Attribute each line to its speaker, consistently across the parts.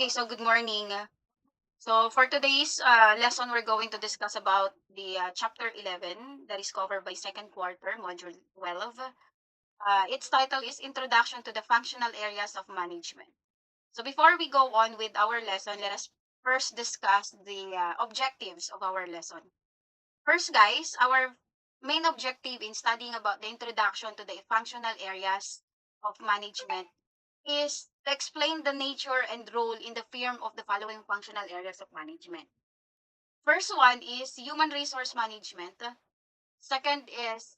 Speaker 1: Okay, so good morning. So for today's lesson, we're going to discuss about the chapter 11 that is covered by second quarter, module 12. Its title is Introduction to the Functional Areas of Management. So before we go on with our lesson, let us first discuss the objectives of our lesson. First, guys, our main objective in studying about the introduction to the functional areas of management is to explain the nature and role in the firm of the following functional areas of management. First one is human resource management. Second is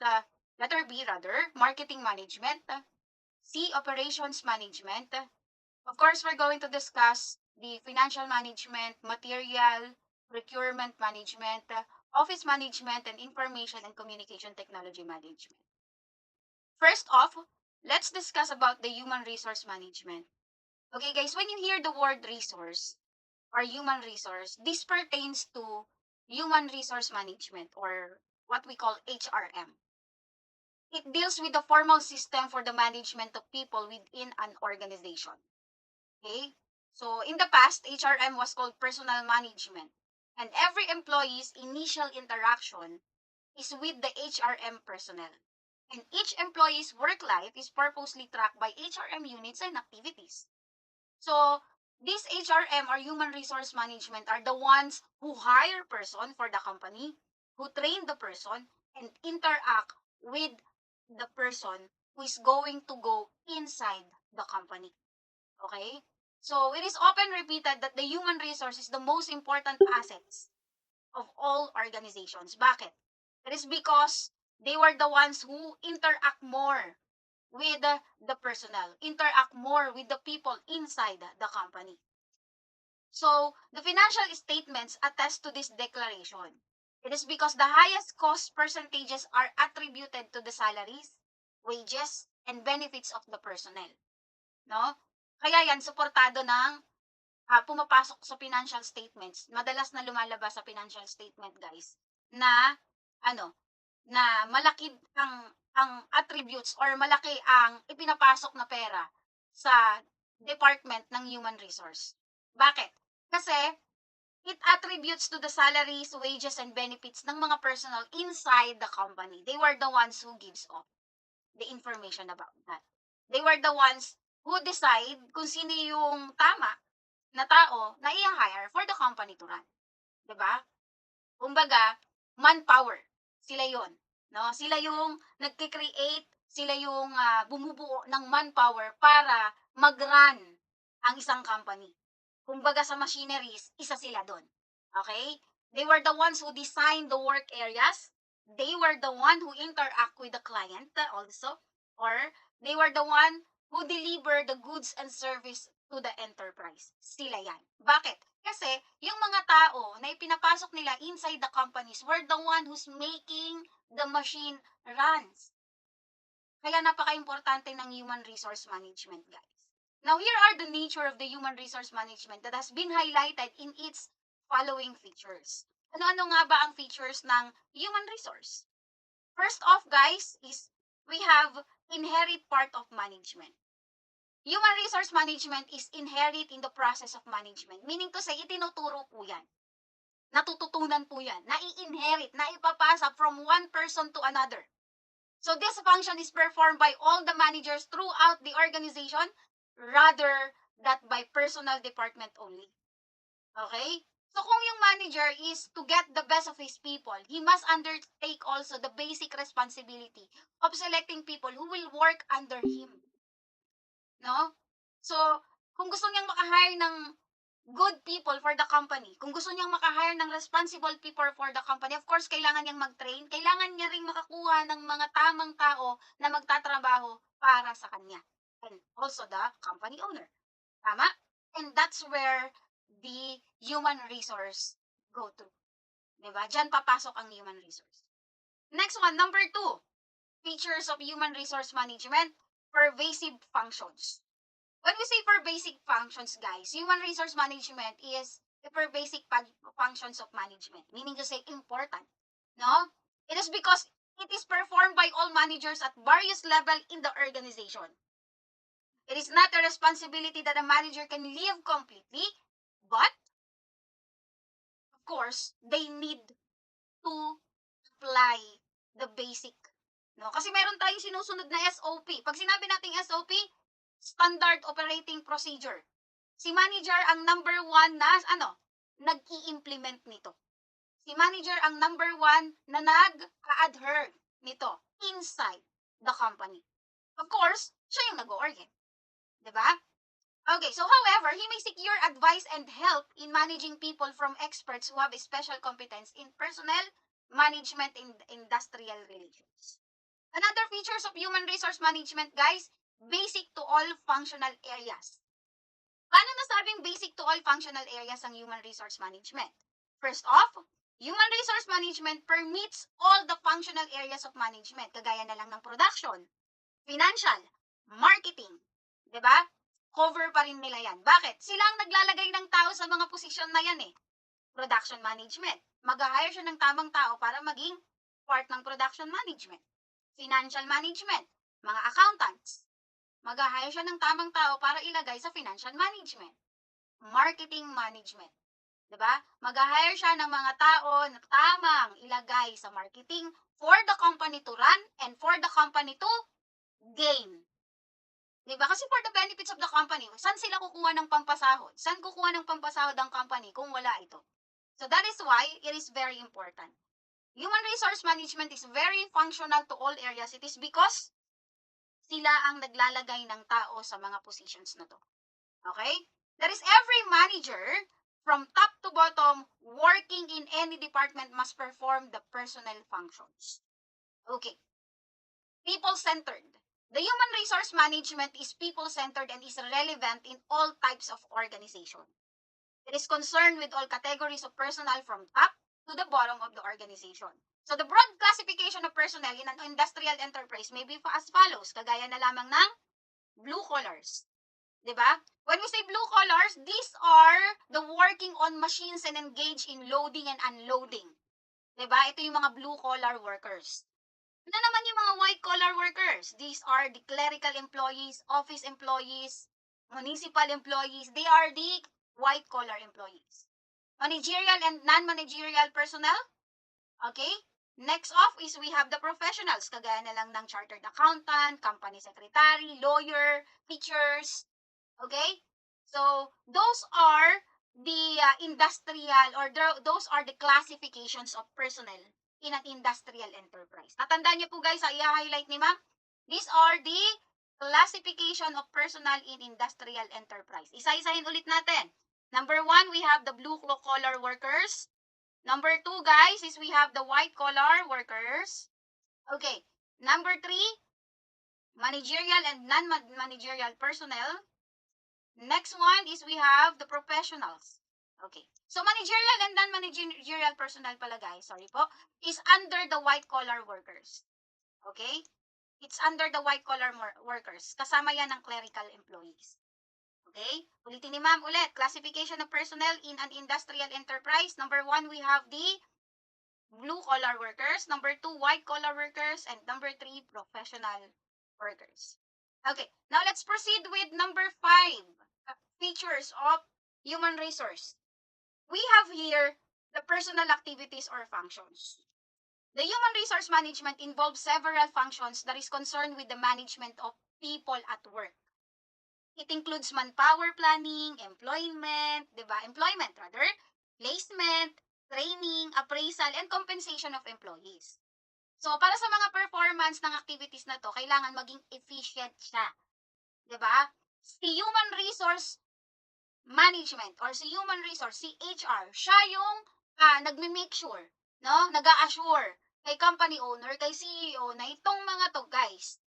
Speaker 1: letter B rather, marketing management. C, operations management. Of course, we're going to discuss the financial management, material, procurement management, office management, and information and communication technology management. First off, let's discuss about the human resource management. Okay, guys, when you hear the word resource or human resource, this pertains to human resource management or what we call HRM. It deals with the formal system for the management of people within an organization. Okay? So in the past, HRM was called personal management. And every employee's initial interaction is with the HRM personnel. And each employee's work life is purposely tracked by HRM units and activities. So these HRM or human resource management are the ones who hire person for the company, who train the person, and interact with the person who is going to go inside the company. Okay? So it is often repeated that the human resource is the most important assets of all organizations. Bakit? It is because they were the ones who interact more with the personnel, interact more with the people inside the company. So the financial statements attest to this declaration. It is because the highest cost percentages are attributed to the salaries, wages, and benefits of the personnel. No? Kaya yan, suportado ng pumapasok sa financial statements. Madalas na lumalabas sa financial statement, guys, na ano, na malaki ang attributes or malaki ang ipinapasok na pera sa department ng human resource. Bakit? Kasi it attributes to the salaries, wages, and benefits ng mga personnel inside the company. They were the ones who gives off the information about that. They were the ones who decide kung sino yung tama na tao na i-hire for the company to run. 'Di ba? Kumbaga, manpower. Sila yon, no? Sila yung nagke-create, sila yung bumubuo ng manpower para mag-run ang isang company. Kumbaga sa machineries, isa sila doon. Okay? They were the ones who designed the work areas. They were the one who interact with the client also. Or they were the one who deliver the goods and service to the enterprise. Sila yan. Bakit? Kasi yung mga tao na ipinapasok nila inside the companies were the one who's making the machine runs. Kaya napaka-importante ng human resource management, guys. Now, here are the nature of the human resource management that has been highlighted in its following features. Ano-ano nga ba ang features ng human resource? First off, guys, is we have inherent part of management. Human resource management is inherent in the process of management. Meaning to say, itinuturo po yan. Natututunan po yan. Nai-inherit, naipapasa from one person to another. So this function is performed by all the managers throughout the organization rather than by personal department only. Okay? So kung yung manager is to get the best of his people, he must undertake also the basic responsibility of selecting people who will work under him. No? So, kung gusto niyang maka-hire ng good people for the company, kung gusto niyang maka-hire ng responsible people for the company, of course, kailangan niyang mag-train, kailangan niya ring makakuha ng mga tamang tao na magtatrabaho para sa kanya. And also the company owner. Tama? And that's where the human resource go to. Diba? Diyan papasok ang human resource. Next one, number 2. Features of human resource management, pervasive functions. When we say pervasive functions, guys, human resource management is the pervasive functions of management, meaning to say important. No? It is because it is performed by all managers at various level in the organization. It is not a responsibility that a manager can leave completely course, they need to apply the basic. No? Kasi meron tayong sinusunod na SOP. Pag sinabi nating SOP, Standard Operating Procedure. Si manager ang number one na, nag-i-implement nito. Si manager ang number one na nag-a-adhere nito inside the company. Of course, siya yung nag-o-orient. Diba? Okay, so however, he may seek your advice and help in managing people from experts who have a special competence in personnel management and industrial relations. Another features of human resource management, guys, basic to all functional areas. Paano nasabing basic to all functional areas ang human resource management? First off, human resource management permits all the functional areas of management, kagaya na lang ng production, financial, marketing, di ba? Cover pa rin nila yan. Bakit? Sila ang naglalagay ng tao sa mga posisyon na yan eh. Production management. Mag-hire siya ng tamang tao para maging part ng production management. Financial management. Mga accountants. Mag-hire siya ng tamang tao para ilagay sa financial management. Marketing management. Diba? Mag-hire siya ng mga tao na tamang ilagay sa marketing for the company to run and for the company to gain. Diba? Kasi for the benefits of the company, saan sila kukuha ng pampasahod? Saan kukuha ng pampasahod ang company kung wala ito? So that is why it is very important. Human resource management is very functional to all areas. It is because sila ang naglalagay ng tao sa mga positions na to. Okay? That is every manager from top to bottom working in any department must perform the personnel functions. Okay. People-centered. The human resource management is people-centered and is relevant in all types of organization. It is concerned with all categories of personnel from top to the bottom of the organization. So the broad classification of personnel in an industrial enterprise may be as follows, kagaya na lamang ng blue collars. Diba? When we say blue collars, these are the working on machines and engaged in loading and unloading. Diba? Ito yung mga blue collar workers. Ano naman yung mga white collar workers? These are the clerical employees, office employees, municipal employees. They are the white collar employees. Managerial and non-managerial personnel. Okay? Next off is we have the professionals. Kagaya na lang ng chartered accountant, company secretary, lawyer, teachers. Okay? So, those are the industrial or those are the classifications of personnel in an industrial enterprise. Tatandaan niyo po guys, i-highlight ni ma'am. These are the classification of personnel in industrial enterprise. Isa-isahin ulit natin. Number 1, we have the blue collar workers. Number 2, guys, is we have the white collar workers. Okay. Number 3, managerial and non-managerial personnel. Next one is we have the professionals. Okay. So, managerial and non-managerial personnel pala guys, sorry po, is under the white-collar workers. Okay? It's under the white-collar workers. Kasama yan ng clerical employees. Okay? Ulitin ni ma'am ulit. Classification of personnel in an industrial enterprise. Number 1, we have the blue-collar workers. Number 2, white-collar workers. And number 3, professional workers. Okay. Now, let's proceed with number 5. Features of human resource. We have here the personal activities or functions. The human resource management involves several functions that is concerned with the management of people at work. It includes manpower planning, employment, placement, training, appraisal, and compensation of employees. So, para sa mga performance ng activities na to, kailangan maging efficient siya. Diba? Si human resource management or si human resource, si HR, siya yung nagme-make sure, no? Nag-a-assure kay company owner, kay CEO na itong mga to, guys,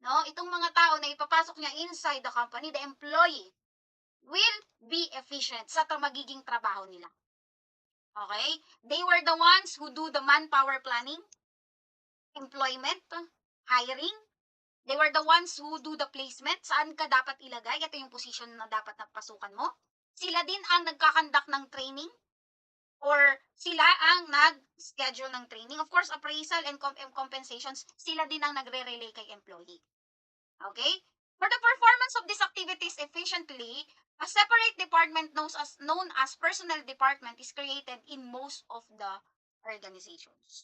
Speaker 1: no? Itong mga tao na ipapasok niya inside the company, the employee will be efficient sa magiging trabaho nila. Okay? They were the ones who do the manpower planning, employment, hiring. They were the ones who do the placement. Saan ka dapat ilagay? Ito yung position na dapat napasukan mo. Sila din ang nagkakandak ng training or sila ang nag-schedule ng training. Of course, appraisal and compensations, sila din ang nagre-relay kay employee. Okay? For the performance of these activities efficiently, A separate department known as personnel department is created in most of the organizations.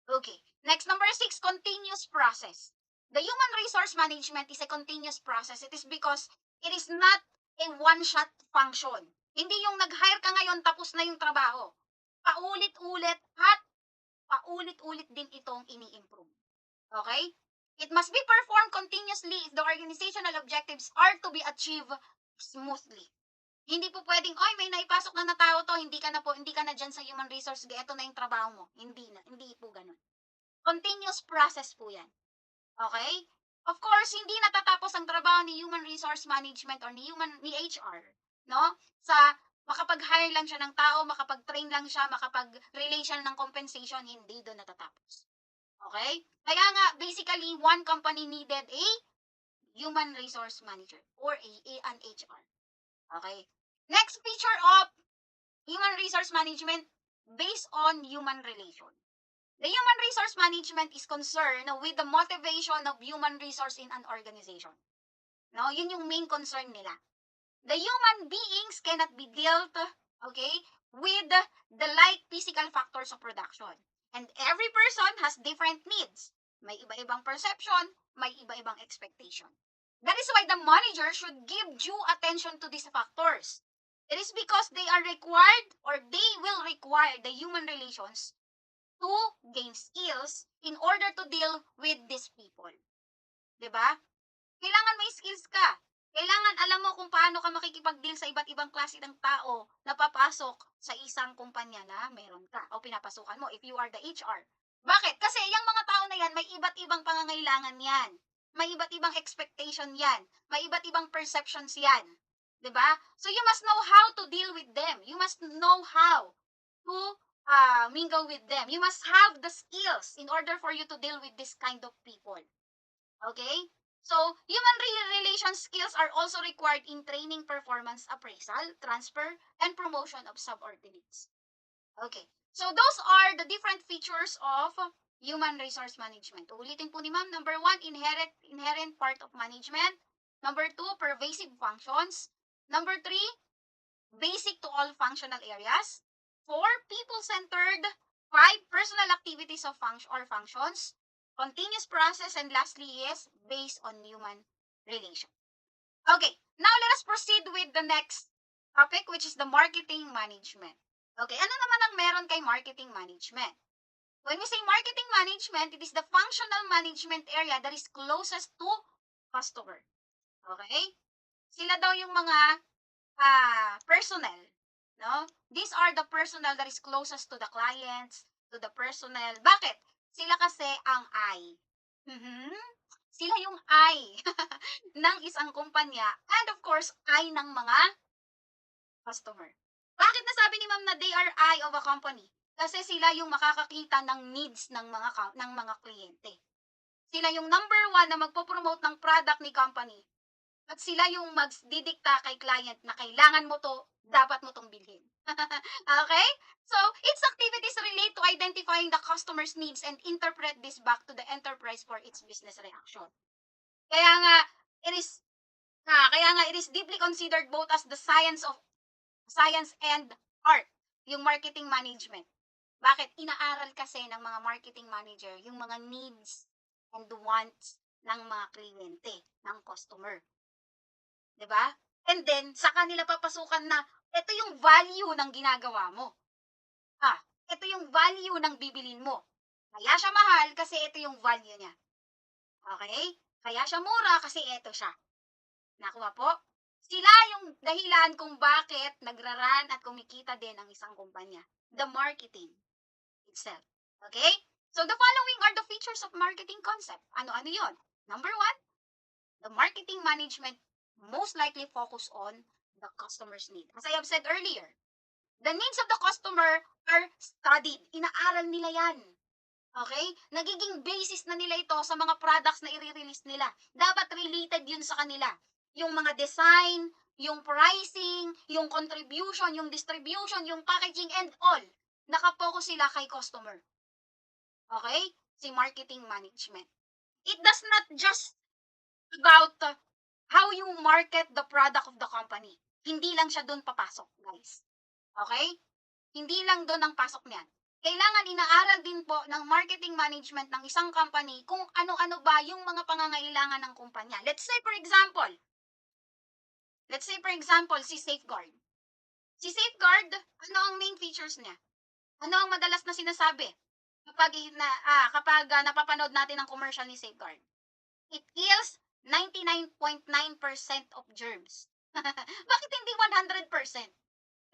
Speaker 1: Okay. Next, number 6, continuous process. The human resource management is a continuous process. It is because it is not a one-shot function. Hindi yung nag-hire ka ngayon tapos na yung trabaho. Paulit-ulit at paulit-ulit din itong ini-improve. Okay? It must be performed continuously if the organizational objectives are to be achieved smoothly. Hindi po pwedeng, oy, may naipasok na tao to, hindi ka na dyan sa human resource, ito na yung trabaho mo. Hindi po ganun. Continuous process po yan. Okay? Of course, hindi natatapos ang trabaho ni human resource management or ni HR, no? Sa makapag-hire lang siya ng tao, makapag-train lang siya, makapag-relation ng compensation, hindi doon natatapos. Okay? Kaya nga, basically, one company needed a human resource manager or an HR. Okay? Next feature of human resource management based on human relation. The human resource management is concerned with the motivation of human resource in an organization. No, yun yung main concern nila. The human beings cannot be dealt, okay, with the like physical factors of production. And every person has different needs. May iba-ibang perception, may iba-ibang expectation. That is why the manager should give due attention to these factors. It is because they are required or they will require the human relations to gain skills in order to deal with these people. Diba? Kailangan may skills ka. Kailangan alam mo kung paano ka makikipag-deal sa iba't ibang klase ng tao na papasok sa isang kumpanya na meron ka o pinapasukan mo if you are the HR. Bakit? Kasi yung mga tao na yan, may iba't ibang pangangailangan yan. May iba't ibang expectation yan. May iba't ibang perceptions yan. Diba? So you must know how to deal with them. You must know how to mingle with them. You must have the skills in order for you to deal with this kind of people. Okay? So, human relation skills are also required in training, performance appraisal, transfer, and promotion of subordinates. Okay. So, those are the different features of human resource management. Ulitin po ni ma'am. Number 1, inherent part of management. Number 2, pervasive functions. Number 3, basic to all functional areas. 4, people-centered. 5, personal activities of functions. Continuous process, and lastly is based on human relation. Okay, now let us proceed with the next topic, which is the marketing management. Okay, ano naman ang meron kay marketing management? When we say marketing management, it is the functional management area that is closest to customer. Okay? Sila daw yung mga personnel. No? These are the personnel that is closest to the clients, to the personnel. Bakit? Sila kasi ang eye. Sila yung eye ng isang kumpanya and of course, eye ng mga customer. Bakit nasabi ni ma'am na they are eye of a company? Kasi sila yung makakakita ng needs ng mga kliyente. Sila yung number 1 na magpo-promote ng product ni company. At sila yung magdidikta kay client na kailangan mo to, dapat mo tong bilhin. Okay? So, its activities relate to identifying the customer's needs and interpret this back to the enterprise for its business reaction. Kaya nga, it is deeply considered both as the science and art, yung marketing management. Bakit? Inaaral kasi ng mga marketing manager yung mga needs and wants ng mga kliyente, ng customer. Diba? And then, sa kanila papasukan na, ito yung value ng ginagawa mo. Ito yung value ng bibilin mo. Kaya siya mahal kasi ito yung value niya. Okay? Kaya siya mura kasi ito siya. Nakuha po? Sila yung dahilan kung bakit nagraran at kumikita din ang isang kumpanya. The marketing itself. Okay? So, the following are the features of marketing concept. Ano-ano yon? Number 1, the marketing management most likely focus on the customer's need. As I have said earlier, the needs of the customer are studied. Inaaral nila yan. Okay? Nagiging basis na nila ito sa mga products na i-release nila. Dapat related yun sa kanila. Yung mga design, yung pricing, yung contribution, yung distribution, yung packaging, and all. Nakapokus sila kay customer. Okay? Si marketing management. It does not just about how you market the product of the company. Hindi lang siya doon papasok, guys. Okay? Hindi lang doon ang pasok niyan. Kailangan inaaral din po ng marketing management ng isang company kung ano-ano ba yung mga pangangailangan ng kumpanya. Let's say for example, si Safeguard. Si Safeguard, ano ang main features niya? Ano ang madalas na sinasabi kapag napapanood natin ang commercial ni Safeguard? It kills 99.9% of germs. Bakit hindi 100%?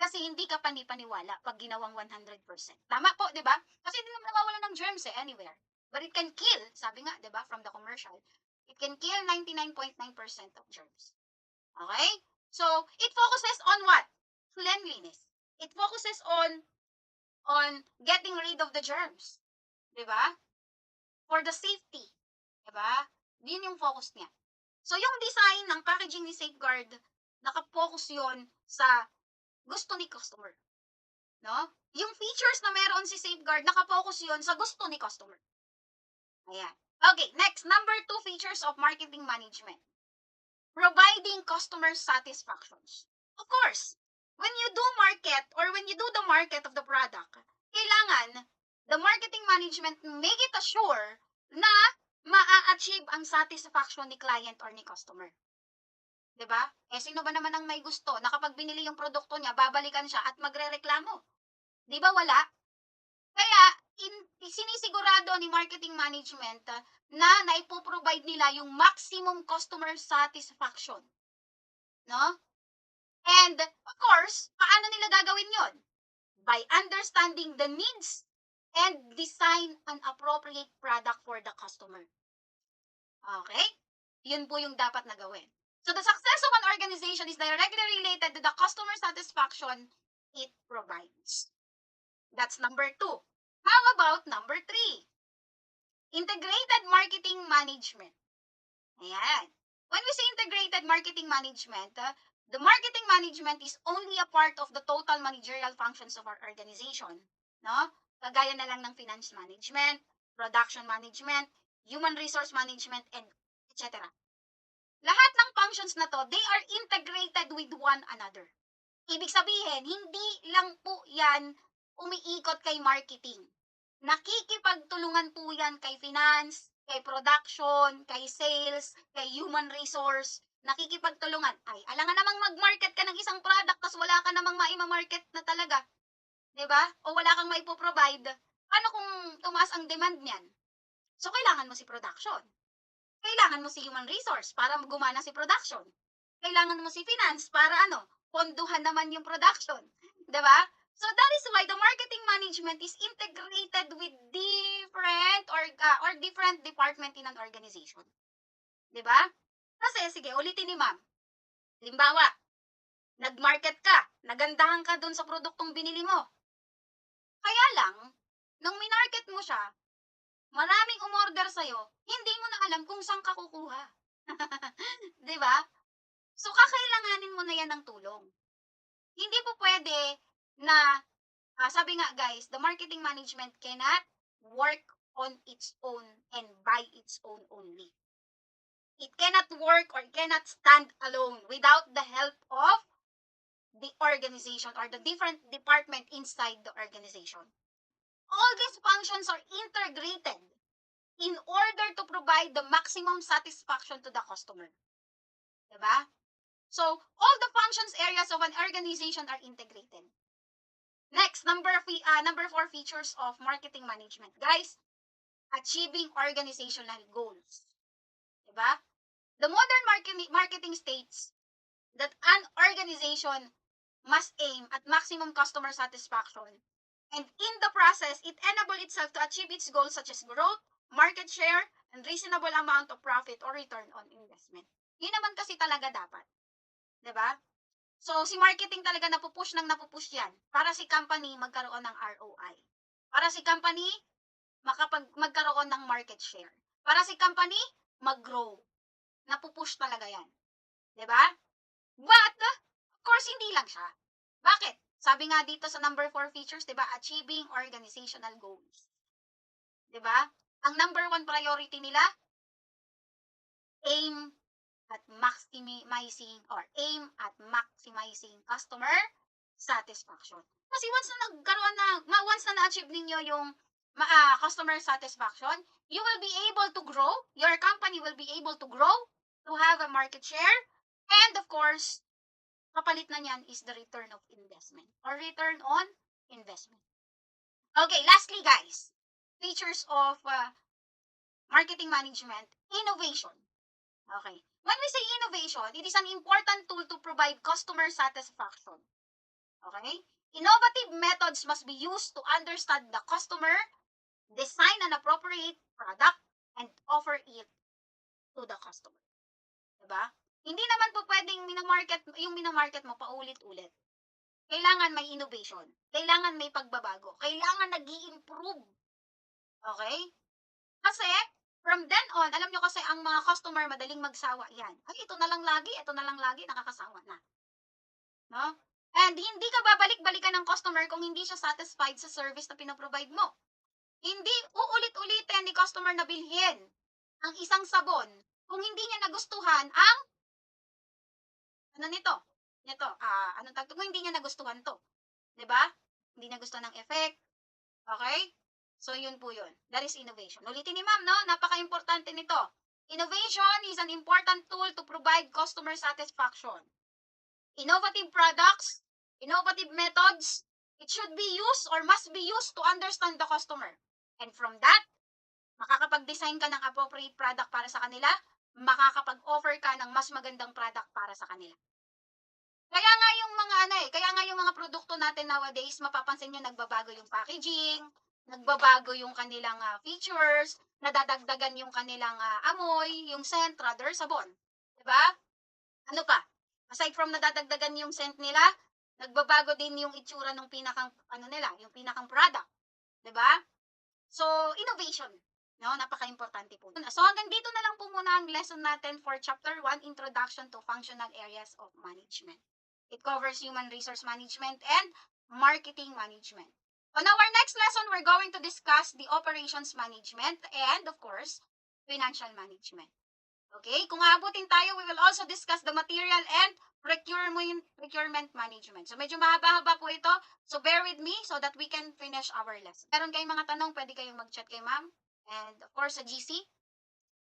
Speaker 1: Kasi hindi ka panipaniwala pag ginawang 100%. Tama po, di ba? Kasi hindi naman nawawala ng germs anywhere. But it can kill, sabi nga, di ba, from the commercial, it can kill 99.9% of germs. Okay? So, it focuses on what? Cleanliness. It focuses on getting rid of the germs. Di ba? For the safety. Di ba? Yun yung focus niya. So, yung design ng packaging ni Safeguard, nakapokus yon sa gusto ni customer. No? Yung features na meron si Safeguard, nakapokus yon sa gusto ni customer. Ayan. Okay, next, number 2 features of marketing management. Providing customer satisfactions. Of course, when you do market or when you do the market of the product, kailangan the marketing management make it assure na maa-achieve ang satisfaction ni client or ni customer. 'Di ba? Sino ba naman ang may gusto na kapag binili yung produkto niya, babalikan siya at magrereklamo? 'Di ba wala? Kaya sinisigurado ni marketing management na naipoprovide nila yung maximum customer satisfaction. No? And of course, paano nila gagawin yon? By understanding the needs and design an appropriate product for the customer. Okay? Yun po yung dapat na gawin. So the success of an organization is directly related to the customer satisfaction it provides. That's number 2. How about number 3? Integrated marketing management. Ayan. When we say integrated marketing management, the marketing management is only a part of the total managerial functions of our organization. No? Kagaya na lang ng finance management, production management, human resource management, and etc. Lahat ng functions na to, they are integrated with one another. Ibig sabihin, hindi lang po yan umiikot kay marketing. Nakikipagtulungan po yan kay finance, kay production, kay sales, kay human resource. Nakikipagtulungan. Ay, alangan namang mag-market ka ng isang product tapos wala ka namang maima-market na talaga. 'Di ba? O wala kang maipoprovide. Paano kung tumaas ang demand niyan? So, kailangan mo si production. Kailangan mo si human resource para gumana si production. Kailangan mo si finance para ponduhan naman yung production. 'Di ba? So that is why the marketing management is integrated with different or different department in an organization. 'Di ba? Kasi sige, ulitin ni Ma'am. Halimbawa, nag-market ka, nagandahan ka dun sa produktong binili mo. Kaya lang, nung minarket mo siya, maraming umorder sa'yo, hindi mo na alam kung saan ka kukuha. 'Di ba? So, kakailanganin mo na yan ng tulong. Hindi po pwede na, sabi nga guys, the marketing management cannot work on its own and by its own only. It cannot work or cannot stand alone without the help of the organization or the different department inside the organization. All these functions are integrated in order to provide the maximum satisfaction to the customer. Diba? So, all the functions areas of an organization are integrated. Next, number 4 features of marketing management. Guys, achieving organizational goals. Diba? The modern marketing states that an organization must aim at maximum customer satisfaction, and in the process, it enable itself to achieve its goals such as growth, market share, and reasonable amount of profit or return on investment. Yun naman kasi talaga dapat. Diba? So, si marketing talaga napupush yan para si company magkaroon ng ROI. Para si company magkaroon ng market share. Para si company mag-grow. Napupush talaga yan. Diba? But, of course, hindi lang siya. Bakit? Sabi nga dito sa number 4 features, diba? Achieving organizational goals. Diba? Ang number 1 priority nila, aim at maximizing or aim at maximizing customer satisfaction. Kasi once na na-achieve ninyo yung customer satisfaction, you will be able to grow, your company will be able to grow, to have a market share, and of course, kapalit na niyan is the return of investment or return on investment. Okay, lastly guys, features of marketing management, innovation. Okay. When we say innovation, it is an important tool to provide customer satisfaction. Okay? Innovative methods must be used to understand the customer, design an appropriate product, and offer it to the customer. Diba? Hindi naman po pwedeng minamarket mo paulit-ulit. Kailangan may innovation. Kailangan may pagbabago. Kailangan nag-i-improve. Okay? Kasi, from then on, alam nyo kasi ang mga customer madaling magsawa yan. Ay, ito na lang lagi, nakakasawa na. No? And hindi ka babalik-balikan ng customer kung hindi siya satisfied sa service na pinoprovide mo. Hindi uulit-ulitin ni customer na bilhin ang isang sabon kung hindi niya nagustuhan ang kung hindi niya nagustuhan to. 'Di ba? Hindi nagustuhan ng effect. Okay? So, yun po yun. That is innovation. Ulitin ni ma'am, no? Napaka-importante nito. Innovation is an important tool to provide customer satisfaction. Innovative products, innovative methods, it should be used or must be used to understand the customer. And from that, makakapag-design ka ng appropriate product para sa kanila, makakapag-offer ka ng mas magandang product para sa kanila. Kaya nga yung mga produkto natin nowadays, mapapansin nyo nagbabago yung packaging, nagbabago yung kanilang features, nadadagdagan yung kanilang amoy, yung scent, rather sabon. 'Di ba? Ano pa? Aside from nadadagdagan yung scent nila, nagbabago din yung itsura ng yung pinakang product. 'Di ba? So, innovation. No, napaka-importante po. So, hanggang dito na lang po muna ang lesson natin for Chapter 1, Introduction to Functional Areas of Management. It covers human resource management and marketing management. On our next lesson, we're going to discuss the operations management and, of course, financial management. Okay? Kung aabutin tayo, we will also discuss the material and procurement management. So, medyo mahaba-haba po ito. So, bear with me so that we can finish our lesson. Meron kayong mga tanong, pwede kayong mag-chat kay ma'am. And, of course, sa GC.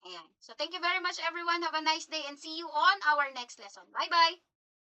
Speaker 1: Ayan. So, thank you very much, everyone. Have a nice day and see you on our next lesson. Bye-bye!